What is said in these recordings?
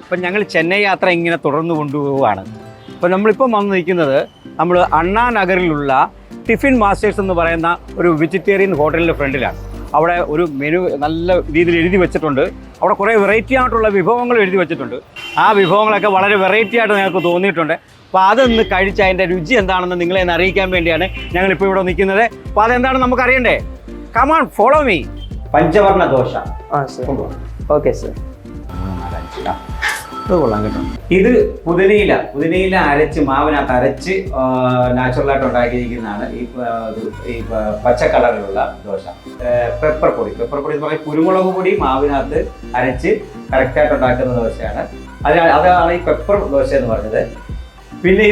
ഇപ്പം ഞങ്ങൾ ചെന്നൈ യാത്ര ഇങ്ങനെ തുടർന്ന് കൊണ്ടുപോവുകയാണ്. അപ്പോൾ നമ്മളിപ്പം വന്ന് നിൽക്കുന്നത് നമ്മൾ അണ്ണാ നഗറിലുള്ള ടിഫിൻ മാസ്റ്റേഴ്സ് എന്ന് പറയുന്ന ഒരു വെജിറ്റേറിയൻ ഹോട്ടലിൻ്റെ ഫ്രണ്ടിലാണ്. അവിടെ ഒരു മെനു നല്ല രീതിയിൽ എഴുതി വെച്ചിട്ടുണ്ട്. അവിടെ കുറേ വെറൈറ്റി ആയിട്ടുള്ള വിഭവങ്ങൾ എഴുതി വെച്ചിട്ടുണ്ട്. ആ വിഭവങ്ങളൊക്കെ വളരെ വെറൈറ്റി ആയിട്ട് ഞങ്ങൾക്ക് തോന്നിയിട്ടുണ്ട്. അപ്പോൾ അതൊന്ന് കഴിച്ച് അതിൻ്റെ രുചി എന്താണെന്ന് നിങ്ങളെ ഒന്ന് അറിയിക്കാൻ വേണ്ടിയാണ് ഞങ്ങളിപ്പോൾ ഇവിടെ നിൽക്കുന്നത്. അപ്പോൾ അതെന്താണെന്ന് നമുക്കറിയണ്ടേ? Come on, follow me. പഞ്ചവർണ്ണ ദോശ. Okay sir. ഇത് കൊള്ളാം കേട്ടോ. ഇത് പുതിനയില അരച്ച് മാവിനകത്ത് അരച്ച് നാച്ചുറലായിട്ട് ഉണ്ടാക്കിയിരിക്കുന്നതാണ് ഈ പച്ച കളറിലുള്ള ദോശ. പെപ്പർ പൊടി എന്ന് പറഞ്ഞാൽ കുരുമുളക് പൊടി മാവിനകത്ത് അരച്ച് കറക്റ്റായിട്ട് ഉണ്ടാക്കുന്ന ദോശയാണ്. അതാണ് ഈ പെപ്പർ ദോശ എന്ന് പറഞ്ഞത്. പിന്നെ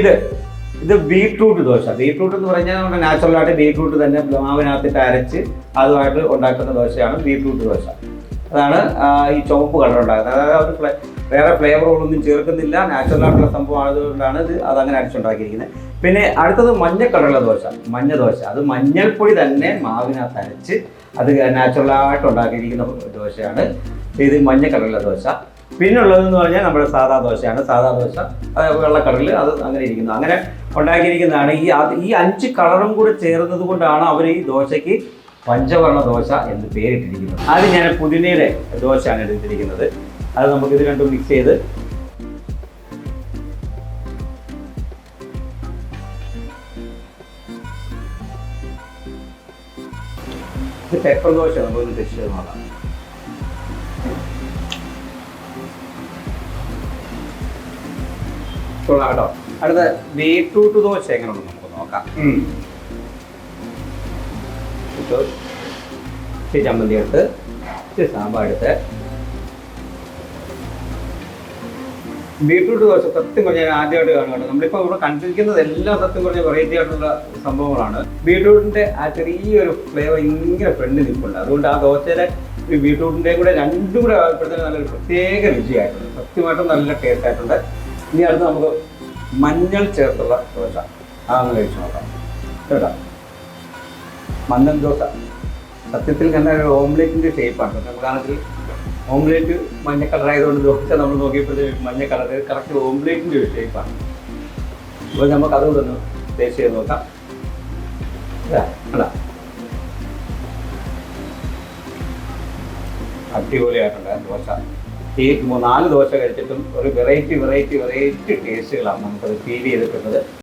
ഇത് ബീട്രൂട്ട് ദോശ. ബീട്രൂട്ട് എന്ന് പറഞ്ഞാൽ നമ്മുടെ നാച്ചുറലായിട്ട് ബീട്രൂട്ട് തന്നെ മാവിനകത്തിട്ട് അരച്ച് അതുമായിട്ട് ഉണ്ടാക്കുന്ന ദോശയാണ് ബീട്രൂട്ട് ദോശ. അതാണ് ഈ ചുവപ്പ് കളർ ഉണ്ടാക്കുന്നത്. അതായത് വേറെ ഫ്ലേവറുകളൊന്നും ചേർക്കുന്നില്ല, നാച്ചുറലായിട്ടുള്ള സംഭവം ആയതുകൊണ്ടാണ് അതങ്ങനെ അരച്ചുണ്ടാക്കിയിരിക്കുന്നത്. പിന്നെ അടുത്തത് മഞ്ഞ കളറുള്ള ദോശ, മഞ്ഞ ദോശ. അത് മഞ്ഞൾപ്പൊടി തന്നെ മാവിനകത്ത് അരച്ച് അത് നാച്ചുറലായിട്ട് ഉണ്ടാക്കിയിരിക്കുന്ന ദോശയാണ് ഇത് മഞ്ഞ കളറുള്ള ദോശ. പിന്നെ ഉള്ളതെന്ന് പറഞ്ഞാൽ നമ്മുടെ സാധാ ദോശയാണ്. സാധാ ദോശ വെള്ള കളറിൽ അത് അങ്ങനെ ഇരിക്കുന്നു. അങ്ങനെ ഉണ്ടാക്കിയിരിക്കുന്നതാണ്. ഈ 5 കളറും കൂടെ ചേർന്നത് കൊണ്ടാണ് അവർ ഈ ദോശയ്ക്ക് പഞ്ചവർണ്ണ ദോശ എന്ന് പേരിട്ടിരിക്കുന്നത്. ആദ്യം ഞാൻ പുതിനയുടെ ദോശയാണ് എടുത്തിരിക്കുന്നത്. അത് നമുക്കിത് രണ്ടും മിക്സ് ചെയ്ത് ഇത് പെപ്പർ ദോശ നമുക്കൊന്ന് ടെസ്റ്റ് ചെയ്ത് നോക്കാം. കൊള്ളാം കേട്ടോ. അടുത്ത ബീട്രൂട്ട് ദോശ എങ്ങനെയുണ്ടെന്ന് നമുക്ക് നോക്കാം. ചമ്മന്തി എടുത്ത് സാമ്പാർ എടുത്ത് ബീട്രൂട്ട് ദോശ സത്യം പറഞ്ഞാൽ ആദ്യമായിട്ട് കാണുന്നുണ്ട്. നമ്മളിപ്പോൾ ഇവിടെ കണ്ടിരിക്കുന്നത് എല്ലാം സത്യം പറഞ്ഞാൽ വെറൈറ്റി ആയിട്ടുള്ള സംഭവങ്ങളാണ്. ബീട്രൂട്ടിൻ്റെ ആ ചെറിയൊരു ഫ്ലേവർ ഇങ്ങനെ ഫ്രണ്ടിൽ നിൽപ്പുണ്ട്. അതുകൊണ്ട് ആ ദോശയിലെ ഈ ബീട്രൂട്ടിൻ്റെയും കൂടെ രണ്ടും കൂടെ ആയപ്പോഴത്തേന് നല്ലൊരു പ്രത്യേക രുചിയായിട്ടുണ്ട്. സത്യമായിട്ടും നല്ല ടേസ്റ്റ് ആയിട്ടുണ്ട്. ഇനി അടുത്ത് നമുക്ക് മഞ്ഞൾ ചേർത്തുള്ള ദോശ അതൊന്ന് കഴിച്ചു നോക്കാം കേട്ടോ. മഞ്ഞൾ ദോശ സത്യത്തിൽ കണ്ട ഒരു ഓംലേറ്റിൻ്റെ ഷേപ്പാണ്. നമുക്കാണെങ്കിൽ ഓംലേറ്റ് മഞ്ഞ കളറായതുകൊണ്ട് ദോശ നമ്മൾ നോക്കിയപ്പോഴത്തേക്ക് മഞ്ഞ കളർ കറക്റ്റ് ഓംലേറ്റിൻ്റെ ഒരു ഷേപ്പാണ്. അപ്പോൾ നമുക്ക് അതുകൊണ്ട് ഒന്ന് ടേസ്റ്റ് ചെയ്ത് നോക്കാം. അല്ല അടിപൊളിയായിട്ടുണ്ട് ദോശ. ഈ 4 ദോശ കഴിച്ചിട്ടും ഒരു വെറൈറ്റി ടേസ്റ്റുകളാണ് നമുക്കത് ഫീൽ ചെയ്തിട്ടുള്ളത്.